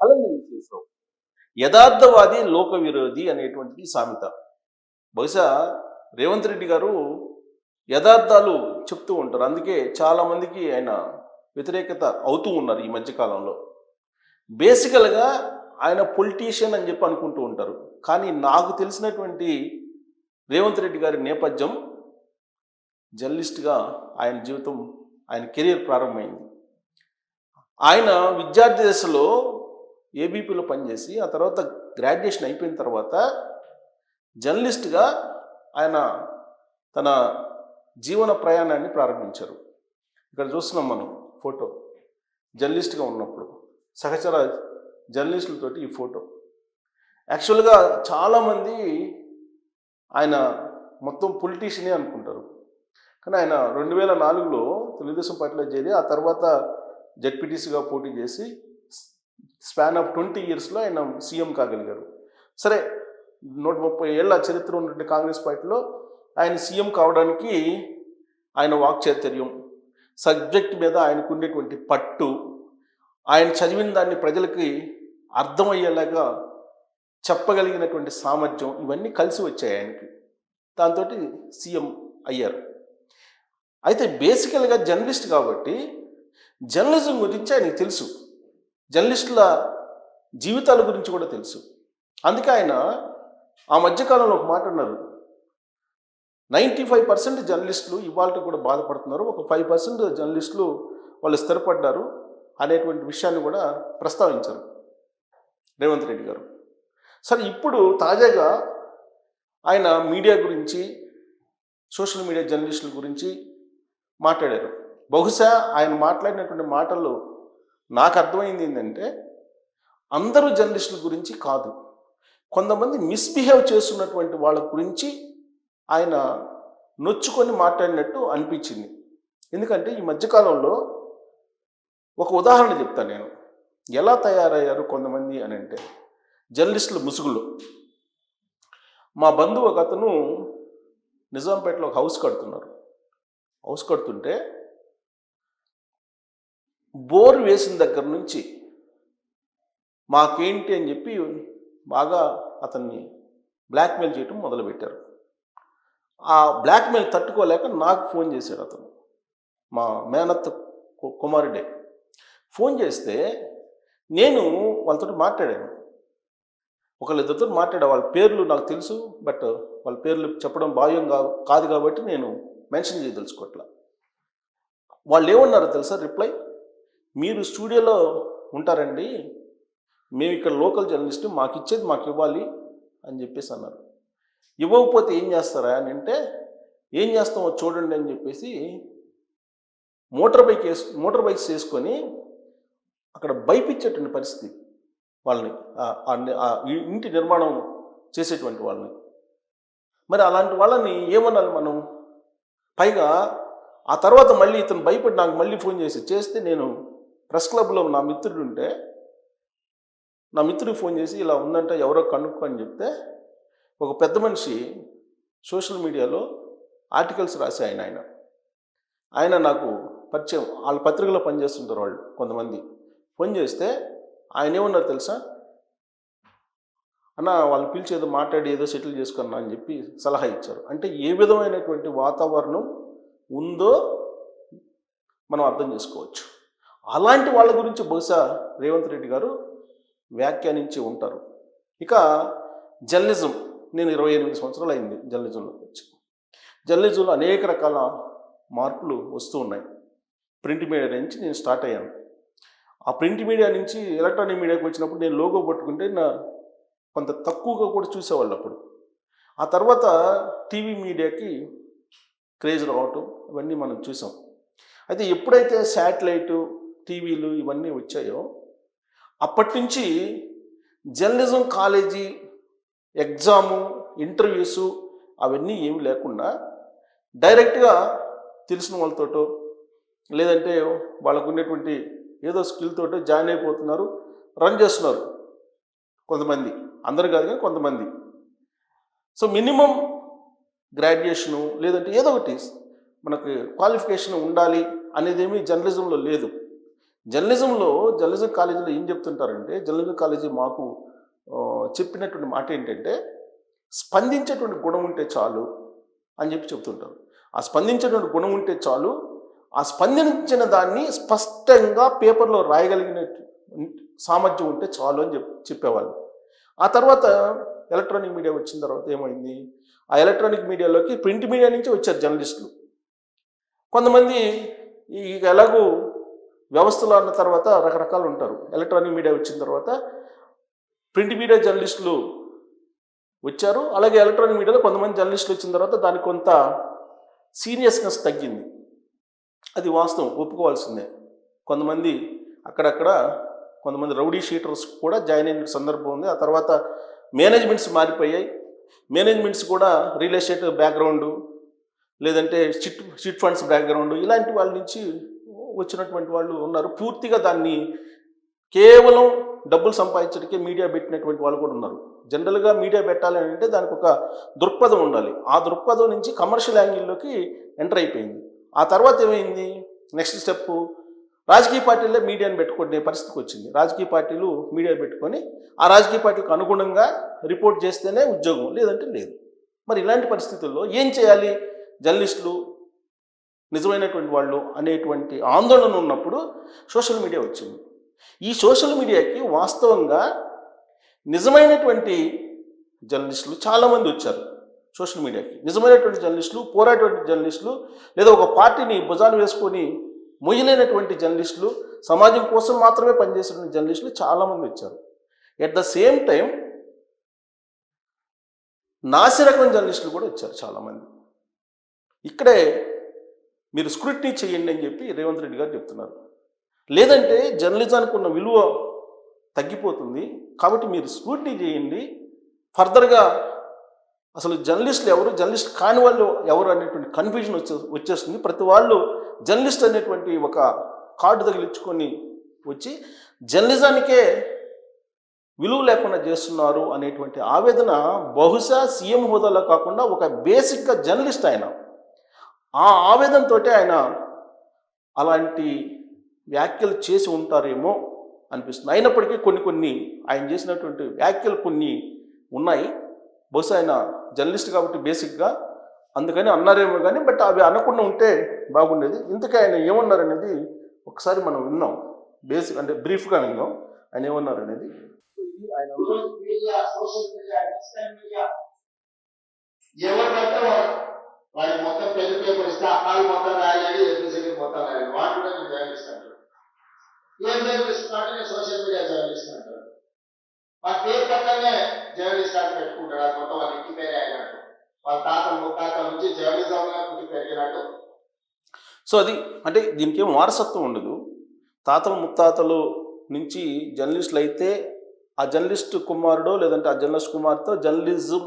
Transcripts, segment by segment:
అలా నేను చేసావు. యథార్థవాది లోక విరోధి అనేటువంటిది సామెత. బహుశా రేవంత్ రెడ్డి గారు యథార్థాలు చెప్తూ ఉంటారు. అందుకే చాలామందికి ఆయన వ్యతిరేకత అవుతూ ఉన్నారు ఈ మధ్యకాలంలో. బేసికల్గా ఆయన పొలిటీషియన్ అని చెప్పి అనుకుంటూ ఉంటారు. కానీ నాకు తెలిసినటువంటి రేవంత్ రెడ్డి గారి నేపథ్యం జర్నలిస్ట్గా ఆయన జీవితం, ఆయన కెరీర్ ప్రారంభమైంది. ఆయన విద్యార్థి దశలో ఏబీపీలో పనిచేసి ఆ తర్వాత గ్రాడ్యుయేషన్ అయిపోయిన తర్వాత జర్నలిస్ట్గా ఆయన తన జీవన ప్రయాణాన్ని ప్రారంభించారు. ఇక్కడ చూస్తున్నాం మనం ఫోటో, జర్నలిస్ట్గా ఉన్నప్పుడు సహచర జర్నలిస్టులతోటి ఈ ఫోటో. యాక్చువల్గా చాలామంది ఆయన మొత్తం పొలిటీషియనే అనుకుంటారు. కానీ ఆయన 2004లో తెలుగుదేశం పార్టీలో చేరి ఆ తర్వాత జెడ్పీటీసీగా పోటీ చేసి స్పాన్ ఆఫ్ 20 ఇయర్స్లో ఆయన సీఎం కాగలిగారు. సరే, 130 ఏళ్ల చరిత్ర ఉన్నటువంటి కాంగ్రెస్ పార్టీలో ఆయన సీఎం కావడానికి ఆయన వాక్చాతుర్యం, సబ్జెక్ట్ మీద ఆయనకు ఉండేటువంటి పట్టు, ఆయన చదివిన దాన్ని ప్రజలకి అర్థమయ్యేలాగా చెప్పగలిగినటువంటి సామర్థ్యం, ఇవన్నీ కలిసి వచ్చాయి ఆయనకి. దాంతో సీఎం అయ్యారు. అయితే బేసికల్గా జర్నలిస్ట్ కాబట్టి జర్నలిజం గురించి ఆయనకు తెలుసు, జర్నలిస్టుల జీవితాల గురించి కూడా తెలుసు. అందుకే ఆయన ఆ మధ్యకాలంలో ఒక మాట అన్నారు, 95% జర్నలిస్టులు ఇవాళ కూడా బాధపడుతున్నారు, ఒక 5% జర్నలిస్టులు వాళ్ళు స్థిరపడ్డారు అనేటువంటి విషయాన్ని కూడా ప్రస్తావించారు రేవంత్ రెడ్డి గారు. సరే, ఇప్పుడు తాజాగా ఆయన మీడియా గురించి, సోషల్ మీడియా జర్నలిస్టుల గురించి మాట్లాడారు. బహుశా ఆయన మాట్లాడినటువంటి మాటల్లో నాకు అర్థమైంది ఏంటంటే, అందరూ జర్నలిస్టుల గురించి కాదు, కొంతమంది మిస్బిహేవ్ చేస్తున్నటువంటి వాళ్ళ గురించి ఆయన నొచ్చుకొని మాట్లాడినట్టు అనిపించింది. ఎందుకంటే ఈ మధ్యకాలంలో ఒక ఉదాహరణ చెప్తాను నేను, ఎలా తయారయ్యారు కొంతమంది అని అంటే, జర్నలిస్టుల ముసుగులో. మా బంధువు ఒక అతను నిజాంపేటలో ఒక హౌస్ కడుతున్నారు. హౌస్ కడుతుంటే బోర్ వేసిన దగ్గర నుంచి మాకేంటి అని చెప్పి బాగా అతన్ని బ్లాక్మెయిల్ చేయటం మొదలుపెట్టారు. ఆ బ్లాక్మెయిల్ తట్టుకోలేక నాకు ఫోన్ చేశాడు అతను, మా మేనత్త కుమారుడే. ఫోన్ చేస్తే నేను వాళ్ళతో మాట్లాడాను, ఒకళ్ళిద్దరితో మాట్లాడా. వాళ్ళ పేర్లు నాకు తెలుసు, బట్ వాళ్ళ పేర్లు చెప్పడం భావ్యం కాదు కాబట్టి నేను మెన్షన్ చేయదలుచుకోవట్లా. వాళ్ళు ఏమన్నారో తెలుసా రిప్లై, మీరు స్టూడియోలో ఉంటారండి, మేము ఇక్కడ లోకల్ జర్నలిస్ట్, మాకు ఇచ్చేది మాకు ఇవ్వాలి అని చెప్పేసి అన్నారు. ఇవ్వకపోతే ఏం చేస్తారా అని అంటే, ఏం చేస్తామో చూడండి అని చెప్పేసి మోటార్ బైక్స్ వేసుకొని అక్కడ భయపించేటువంటి పరిస్థితి వాళ్ళని, ఇంటి నిర్మాణం చేసేటువంటి వాళ్ళని. మరి అలాంటి వాళ్ళని ఏమనాలి మనం? పైగా ఆ తర్వాత మళ్ళీ ఇతను భయపడి నాకు మళ్ళీ ఫోన్ చేస్తే నేను ప్రెస్ క్లబ్లో నా మిత్రుడు ఉంటే, నా మిత్రుడికి ఫోన్ చేసి ఇలా ఉందంటే ఎవరో కనుక్కో అని చెప్తే, ఒక పెద్ద మనిషి సోషల్ మీడియాలో ఆర్టికల్స్ రాసి ఆయన నాకు పరిచయం, వాళ్ళ పత్రికలో పనిచేస్తుంటారు వాళ్ళు కొంతమంది. ఫోన్ చేస్తే ఆయన ఏమన్నారు తెలుసా, అన్న వాళ్ళు పిలిచి ఏదో మాట్లాడి ఏదో సెటిల్ చేసుకున్నా అని చెప్పి సలహా ఇచ్చారు. అంటే ఏ విధమైనటువంటి వాతావరణం ఉందో మనం అర్థం చేసుకోవచ్చు. అలాంటి వాళ్ళ గురించి బహుశా రేవంత్ రెడ్డి గారు వ్యాఖ్యానించి ఉంటారు. ఇక జర్నలిజం, నేను 28 సంవత్సరాలు అయింది జర్నలిజంలోకి వచ్చి. జర్నలిజంలో అనేక రకాల మార్పులు వస్తూ ఉన్నాయి. ప్రింట్ మీడియా నుంచి నేను స్టార్ట్ అయ్యాను. ఆ ప్రింట్ మీడియా నుంచి ఎలక్ట్రానిక్ మీడియాకి వచ్చినప్పుడు నేను లోగో పట్టుకుంటే కొంత తక్కువగా కూడా చూసేవాళ్ళు అప్పుడు. ఆ తర్వాత టీవీ మీడియాకి క్రేజ్ రావటం, ఇవన్నీ మనం చూసాం. అయితే ఎప్పుడైతే శాటిలైటు, టీవీలు ఇవన్నీ వచ్చాయో అప్పటి నుంచి జర్నలిజం కాలేజీ ఎగ్జాము, ఇంటర్వ్యూసు అవన్నీ ఏమి లేకుండా డైరెక్ట్గా తెలిసిన వాళ్ళతోటో లేదంటే వాళ్ళకు ఉండేటువంటి ఏదో స్కిల్ తోటో జాయిన్ అయిపోతున్నారు, రన్ చేస్తున్నారు కొంతమంది, అందరు కాదు కానీ కొంతమంది. సో మినిమం గ్రాడ్యుయేషను లేదంటే ఏదో ఒకటి మనకు క్వాలిఫికేషన్ ఉండాలి అనేదేమీ జర్నలిజంలో లేదు. జర్నలిజం కాలేజీలో ఏం చెప్తుంటారంటే, జర్నలిజం కాలేజీ మాకు చెప్పినటువంటి మాట ఏంటంటే, స్పందించేటువంటి గుణం ఉంటే చాలు అని చెప్తుంటారు. ఆ స్పందించేటువంటి గుణం ఉంటే చాలు, ఆ స్పందించిన దాన్ని స్పష్టంగా పేపర్లో రాయగలిగిన సామర్థ్యం ఉంటే చాలు అని చెప్పేవాళ్ళు. ఆ తర్వాత ఎలక్ట్రానిక్ మీడియా వచ్చిన తర్వాత ఏమైంది, ఆ ఎలక్ట్రానిక్ మీడియాలోకి ప్రింట్ మీడియా నుంచి వచ్చారు జర్నలిస్టులు. కొంతమంది ఎలాగూ వ్యవస్థలో అన్న తర్వాత రకరకాలు ఉంటారు. ఎలక్ట్రానిక్ మీడియా వచ్చిన తర్వాత ప్రింట్ మీడియా జర్నలిస్టులు వచ్చారు. అలాగే ఎలక్ట్రానిక్ మీడియాలో కొంతమంది జర్నలిస్టులు వచ్చిన తర్వాత దానికి కొంత సీరియస్నెస్ తగ్గింది. అది వాస్తవం, ఒప్పుకోవాల్సిందే. కొంతమంది అక్కడక్కడ కొంతమంది రౌడీ షీటర్స్ కూడా జాయిన్ అయిన సందర్భం ఉంది. ఆ తర్వాత మేనేజ్మెంట్స్ మారిపోయాయి. మేనేజ్మెంట్స్ కూడా రియల్ ఎస్టేట్ బ్యాక్గ్రౌండు, లేదంటే చిట్ ఫండ్స్ బ్యాక్గ్రౌండ్, ఇలాంటి వాళ్ళ నుంచి వచ్చినటువంటి వాళ్ళు ఉన్నారు. పూర్తిగా దాన్ని కేవలం డబ్బులు సంపాదించడానికి మీడియా పెట్టినటువంటి వాళ్ళు కూడా ఉన్నారు. జనరల్గా మీడియా పెట్టాలి అంటే దానికి ఒక దృక్పథం ఉండాలి. ఆ దృక్పథం నుంచి కమర్షియల్ యాంగిల్లోకి ఎంటర్ అయిపోయింది. ఆ తర్వాత ఏమైంది, నెక్స్ట్ స్టెప్ రాజకీయ పార్టీలే మీడియాని పెట్టుకునే పరిస్థితికి వచ్చింది. రాజకీయ పార్టీలు మీడియా పెట్టుకొని ఆ రాజకీయ పార్టీలకు అనుగుణంగా రిపోర్ట్ చేస్తేనే ఉద్యోగం, లేదంటే లేదు. మరి ఇలాంటి పరిస్థితుల్లో ఏం చేయాలి జర్నలిస్టులు, నిజమైనటువంటి వాళ్ళు అనేటువంటి ఆందోళన ఉన్నప్పుడు సోషల్ మీడియా వచ్చింది. ఈ సోషల్ మీడియాకి వాస్తవంగా నిజమైనటువంటి జర్నలిస్టులు చాలామంది వచ్చారు. సోషల్ మీడియాకి నిజమైనటువంటి జర్నలిస్టులు, పోరాటటువంటి జర్నలిస్టులు, లేదా ఒక పార్టీని భుజాన్ని వేసుకొని మొయ్యలేనటువంటి జర్నలిస్టులు, సమాజం కోసం మాత్రమే పనిచేసేటువంటి జర్నలిస్టులు చాలామంది వచ్చారు. ఎట్ ద సేమ్ టైం నాసిరకం జర్నలిస్టులు కూడా వచ్చారు చాలామంది. ఇక్కడే మీరు స్క్రూటినీ చేయండి అని చెప్పి రేవంత్ రెడ్డి గారు చెప్తున్నారు. లేదంటే జర్నలిజానికి ఉన్న విలువ తగ్గిపోతుంది, కాబట్టి మీరు స్క్రూటినీ చేయండి. ఫర్దర్గా అసలు జర్నలిస్టులు ఎవరు, జర్నలిస్ట్ కాని వాళ్ళు ఎవరు అనేటువంటి కన్ఫ్యూజన్ వచ్చేస్తుంది. ప్రతి వాళ్ళు జర్నలిస్ట్ అనేటువంటి ఒక కార్డు తగిలించుకొని వచ్చి జర్నలిజానికే విలువ లేకుండా చేస్తున్నారు అనేటువంటి ఆవేదన బహుశా సీఎం హోదాలో కాకుండా ఒక బేసిక్గా జర్నలిస్ట్ ఆయన, ఆ ఆవేదనతో ఆయన అలాంటి వ్యాఖ్యలు చేసి ఉంటారేమో అనిపిస్తుంది. అయినప్పటికీ కొన్ని ఆయన చేసినటువంటి వ్యాఖ్యలు కొన్ని ఉన్నాయి. బహుశా ఆయన జర్నలిస్ట్ కాబట్టి బేసిక్గా అందుకని అన్నారేమో కానీ, బట్ అవి అనకుండా ఉంటే బాగుండేది. ఇంతకీ ఆయన ఏమన్నారనేది ఒకసారి మనం విన్నాం, బేసిక్ అంటే బ్రీఫ్గా విన్నాం ఆయన ఏమన్నారు అనేది. వాడికి మొత్తం పెళ్లి పేపర్ ఇస్తే అమ్మాయి మొత్తం రాయాలి, ఎదురు మొత్తం రాయాలి. వాడు కూడా నేను జర్నలిస్ట్ అంటారు. ఏం జర్నలిస్ట్ అంటే నేను సోషల్ మీడియా జర్నలిస్ట్ అంటారు. వాళ్ళ పేరు పక్కనే జర్నలిస్ట్ అని పెట్టుకుంటాడు. అది మొత్తం వాళ్ళ ఇంటి పేరే అయినట్టు, వాళ్ళ తాత ముత్తాత నుంచి జర్నలిజంగా పుట్టి పెరిగినట్టు. సో అది అంటే దీనికి ఏం వారసత్వం ఉండదు. తాతలు ముత్తాతలు నుంచి జర్నలిస్టులు అయితే ఆ జర్నలిస్ట్ కుమారుడో లేదంటే ఆ జర్నలిస్ట్ కుమార్తె జర్నలిజం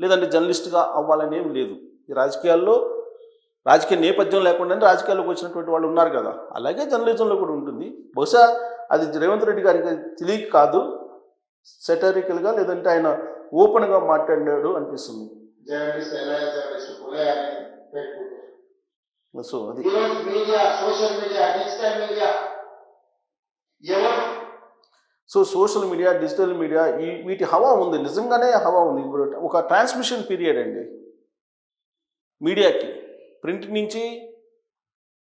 లేదంటే జర్నలిస్ట్గా అవ్వాలని ఏం లేదు. ఈ రాజకీయాల్లో రాజకీయ నేపథ్యం లేకుండా రాజకీయాల్లోకి వచ్చినటువంటి వాళ్ళు ఉన్నారు కదా, అలాగే జర్నలిజంలో కూడా ఉంటుంది. బహుశా అది రేవంత్ రెడ్డి గారికి తెలియక కాదు, సెటరికల్గా లేదంటే ఆయన ఓపెన్గా మాట్లాడాడు అనిపిస్తుంది. సో అది సోషల్ మీడియా డిజిటల్ మీడియా వీటి హవా ఉంది, నిజంగానే హవా ఉంది. ఇప్పుడు ఒక ట్రాన్స్మిషన్ పీరియడ్ అండి మీడియాకి. ప్రింట్ నుంచి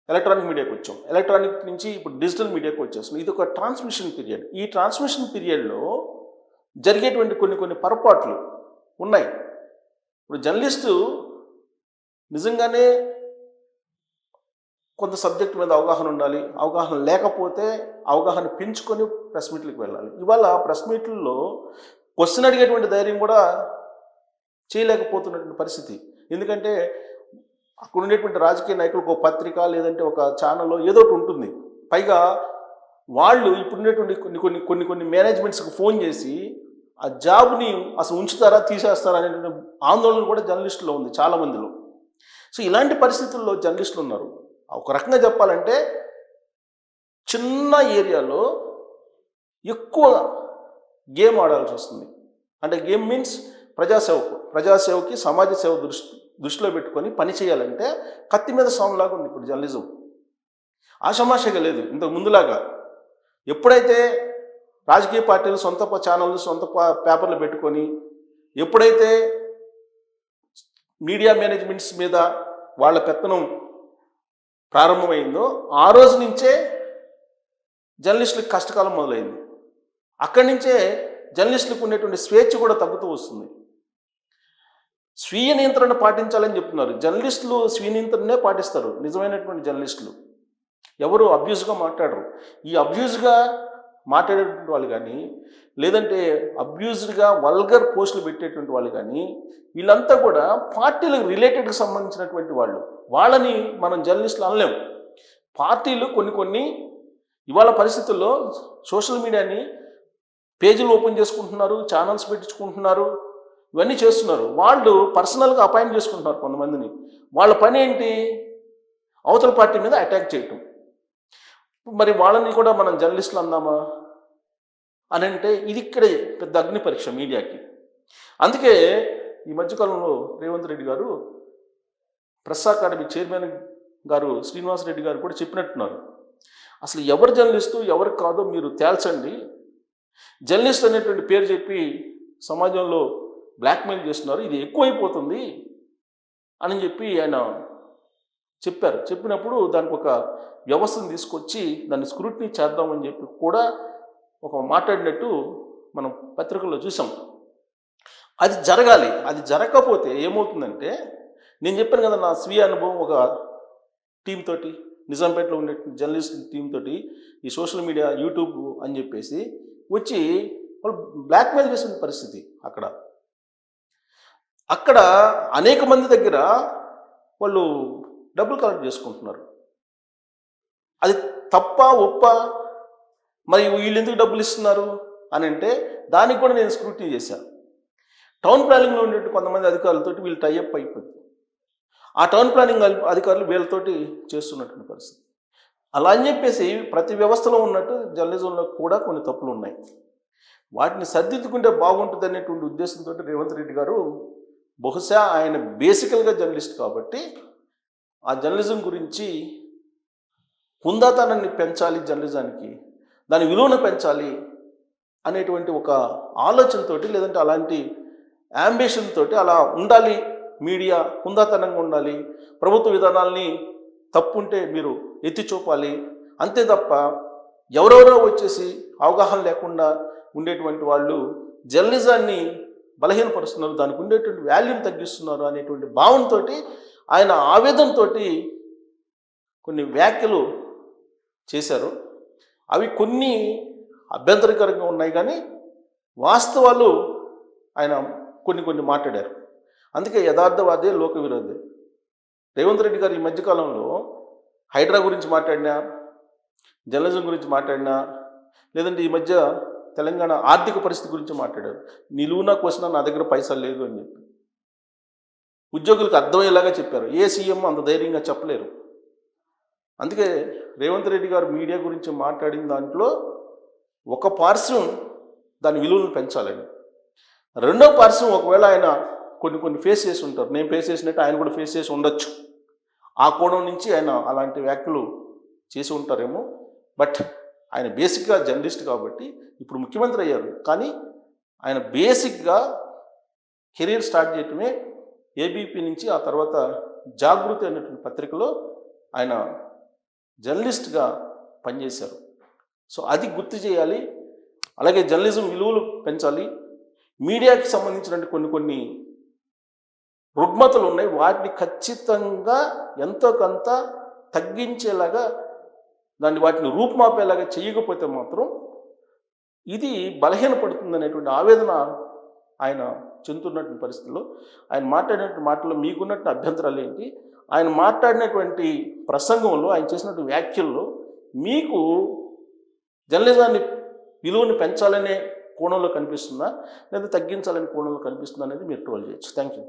ఎలక్ట్రానిక్ మీడియాకి వచ్చాం, ఎలక్ట్రానిక్ నుంచి ఇప్పుడు డిజిటల్ మీడియాకి వచ్చేస్తున్నాం. ఇది ఒక ట్రాన్స్మిషన్ పీరియడ్. ఈ ట్రాన్స్మిషన్ పీరియడ్లో జరిగేటువంటి కొన్ని పొరపాట్లు ఉన్నాయి. ఇప్పుడు జర్నలిస్టు నిజంగానే కొంత సబ్జెక్ట్ మీద అవగాహన ఉండాలి. అవగాహన లేకపోతే అవగాహన పెంచుకొని ప్రెస్ మీట్లకు వెళ్ళాలి. ఇవాళ ప్రెస్ మీట్లలో క్వశ్చన్ అడిగేటువంటి ధైర్యం కూడా చేయలేకపోతున్నటువంటి పరిస్థితి. ఎందుకంటే అక్కడ ఉండేటువంటి రాజకీయ నాయకులకు ఒక పత్రిక లేదంటే ఒక ఛానల్లో ఏదో ఒకటి ఉంటుంది. పైగా వాళ్ళు ఇప్పుడు ఉండేటువంటి కొన్ని మేనేజ్మెంట్స్కి ఫోన్ చేసి ఆ జాబ్ని అసలు ఉంచుతారా తీసేస్తారా అనేటువంటి ఆందోళన కూడా జర్నలిస్టులో ఉంది చాలామందిలో. సో ఇలాంటి పరిస్థితుల్లో జర్నలిస్టులు ఉన్నారు. ఒక రకంగా చెప్పాలంటే చిన్న ఏరియాలో ఎక్కువ గేమ్ ఆడాల్సి వస్తుంది. అంటే గేమ్ మీన్స్ ప్రజాసేవకి సమాజ సేవ దృష్టిలో పెట్టుకొని పని చేయాలంటే కత్తి మీద సాంలాగా ఉంది ఇప్పుడు జర్నలిజం. ఆషామాషగా లేదు ఇంతకు ముందులాగా. ఎప్పుడైతే రాజకీయ పార్టీలు సొంత ఛానళ్ళు సొంత పేపర్లు పెట్టుకొని ఎప్పుడైతే మీడియా మేనేజ్మెంట్స్ మీద వాళ్ళ పెత్తనం ప్రారంభమైందో ఆ రోజు నుంచే జర్నలిస్టులకు కష్టకాలం మొదలైంది. అక్కడి నుంచే జర్నలిస్టులకు ఉండేటువంటి స్వేచ్ఛ కూడా తగ్గుతూ వస్తుంది. స్వీయ నియంత్రణ పాటించాలని చెప్తున్నారు. జర్నలిస్టులు స్వీయ నియంత్రణనే పాటిస్తారు నిజమైనటువంటి జర్నలిస్టులు. ఎవరు అబ్యూజ్గా మాట్లాడరు. ఈ అబ్యూజ్గా మాట్లాడేటువంటి వాళ్ళు కానీ లేదంటే అబ్యూజ్డ్గా వల్గర్ పోస్టులు పెట్టేటువంటి వాళ్ళు కానీ వీళ్ళంతా కూడా పార్టీలకు రిలేటెడ్కి సంబంధించినటువంటి వాళ్ళు. వాళ్ళని మనం జర్నలిస్టులు అనలేము. పార్టీలు కొన్ని ఇవాళ పరిస్థితుల్లో సోషల్ మీడియాని పేజీలు ఓపెన్ చేసుకుంటున్నారు, ఛానల్స్ పెట్టించుకుంటున్నారు, ఇవన్నీ చేస్తున్నారు. వాళ్ళు పర్సనల్గా అపాయింట్ చేసుకుంటున్నారు కొంతమందిని. వాళ్ళ పని ఏంటి? అవతల పార్టీ మీద అటాక్ చేయటం. మరి వాళ్ళని కూడా మనం జర్నలిస్టులు అందామా అని అంటే ఇది ఇక్కడే పెద్ద అగ్ని పరీక్ష మీడియాకి. అందుకే ఈ మధ్యకాలంలో రేవంత్ రెడ్డి గారు ప్రెస్ అకాడమీ చైర్మన్ గారు శ్రీనివాసరెడ్డి గారు కూడా చెప్పినట్టున్నారు. అసలు ఎవరు జర్నలిస్టు ఎవరు కాదో మీరు తేల్చండి. జర్నలిస్ట్ అనేటువంటి పేరు చెప్పి సమాజంలో బ్లాక్మెయిల్ చేస్తున్నారు, ఇది ఎక్కువైపోతుంది అని చెప్పి ఆయన చెప్పారు. చెప్పినప్పుడు దానికి ఒక వ్యవస్థను తీసుకొచ్చి దాన్ని స్క్రూటినీ చేద్దామని చెప్పి కూడా ఒక మాట్లాడినట్టు మనం పత్రికల్లో చూసాం. అది జరగాలి. అది జరగకపోతే ఏమవుతుందంటే నేను చెప్పాను కదా, నా స్వీయ అనుభవం ఒక టీం తోటి నిజాంపేటలో ఉండే జర్నలిస్ట్ టీం తోటి ఈ సోషల్ మీడియా యూట్యూబ్ అని చెప్పేసి వచ్చి వాళ్ళు బ్లాక్మెయిల్ చేసిన పరిస్థితి. అక్కడ అనేక మంది దగ్గర వాళ్ళు డబ్బులు కలెక్ట్ చేసుకుంటున్నారు. అది తప్ప ఒప్ప? మరి వీళ్ళు ఎందుకు డబ్బులు ఇస్తున్నారు అని అంటే దానికి కూడా నేను స్క్రూటినీ చేశాను. టౌన్ ప్లానింగ్లో ఉండే కొంతమంది అధికారులతో వీళ్ళు టైఅప్ అయిపోయింది. ఆ టౌన్ ప్లానింగ్ అధికారులు వీళ్ళతోటి చేస్తున్నటువంటి పరిస్థితి. అలా అని చెప్పేసి ప్రతి వ్యవస్థలో ఉన్నట్టు జర్నలిజంలో కూడా కొన్ని తప్పులు ఉన్నాయి. వాటిని సర్దిద్దుకుంటే బాగుంటుంది అనేటువంటి ఉద్దేశంతో రేవంత్ రెడ్డి గారు బహుశా ఆయన బేసికల్గా జర్నలిస్ట్ కాబట్టి ఆ జర్నలిజం గురించి హుందాతనాన్ని పెంచాలి, జర్నలిజానికి దాని విలువను పెంచాలి అనేటువంటి ఒక ఆలోచనతోటి లేదంటే అలాంటి యాంబిషన్ తోటి అలా ఉండాలి. మీడియా హుందాతనంగా ఉండాలి, ప్రభుత్వ విధానాల్ని తప్పుంటే మీరు ఎత్తి చూపాలి, అంతే తప్ప ఎవరెవరో వచ్చేసి అవగాహన లేకుండా ఉండేటువంటి వాళ్ళు జర్నలిజాన్ని బలహీనపరుస్తున్నారు, దానికి ఉండేటువంటి వాల్యూని తగ్గిస్తున్నారు అనేటువంటి భావనతో ఆయన ఆవేదనతో కొన్ని వ్యాఖ్యలు చేశారు. అవి కొన్ని అభ్యంతరకరంగా ఉన్నాయి కానీ వాస్తవాలు ఆయన కొన్ని మాట్లాడారు. అందుకే యథార్థవాదే లోక విరోధే. రేవంత్ రెడ్డి గారు ఈ మధ్యకాలంలో హైడ్రా గురించి మాట్లాడినా, జర్నలిజం గురించి మాట్లాడినా, లేదంటే ఈ మధ్య తెలంగాణ ఆర్థిక పరిస్థితి గురించి మాట్లాడారు. నిలువునా క్వశ్చన్ నా దగ్గర పైసలు లేదు అని చెప్పి ఉద్యోగులకు అర్థమయ్యేలాగా చెప్పారు. ఏ సీఎం అంత ధైర్యంగా చెప్పలేరు. అందుకే రేవంత్ రెడ్డి గారు మీడియా గురించి మాట్లాడిన దాంట్లో ఒక పార్శ్వం దాని విలువను పెంచాలని, రెండో పార్శ్వం ఒకవేళ ఆయన కొన్ని ఫేస్ చేసి ఉంటారు, నేను ఫేస్ చేసినట్టు ఆయన కూడా ఫేస్ చేసి ఉండొచ్చు. ఆ కోణం నుంచి ఆయన అలాంటి వ్యాఖ్యలు చేసి ఉంటారేమో. బట్ ఆయన బేసిక్గా జర్నలిస్ట్ కాబట్టి ఇప్పుడు ముఖ్యమంత్రి అయ్యారు. కానీ ఆయన బేసిక్గా కెరీర్ స్టార్ట్ చేయటమే ఏబీపీ నుంచి, ఆ తర్వాత జాగృతి అనేటువంటి పత్రికలో ఆయన జర్నలిస్ట్గా పనిచేశారు. సో అది గుర్తు చేయాలి. అలాగే జర్నలిజం విలువలు పెంచాలి. మీడియాకి సంబంధించినటువంటి కొన్ని రుగ్మతలు ఉన్నాయి, వాటిని ఖచ్చితంగా ఎంతో కొంత తగ్గించేలాగా వాటిని రూపుమాపేలాగా చేయకపోతే మాత్రం ఇది బలహీనపడుతుంది అనేటువంటి ఆవేదన ఆయన చెందుతున్నటువంటి పరిస్థితుల్లో ఆయన మాట్లాడినటువంటి మాటల్లో మీకున్నటువంటి అభ్యంతరాలు ఏంటి, ఆయన మాట్లాడినటువంటి ప్రసంగంలో ఆయన చేసినటువంటి వ్యాఖ్యల్లో మీకు జర్నలిజాన్ని విలువను పెంచాలనే కోణంలో కనిపిస్తుందా లేదా తగ్గించాలనే కోణంలో కనిపిస్తుందా అనేది మీరు ట్రోల్ చేయొచ్చు. Thank you.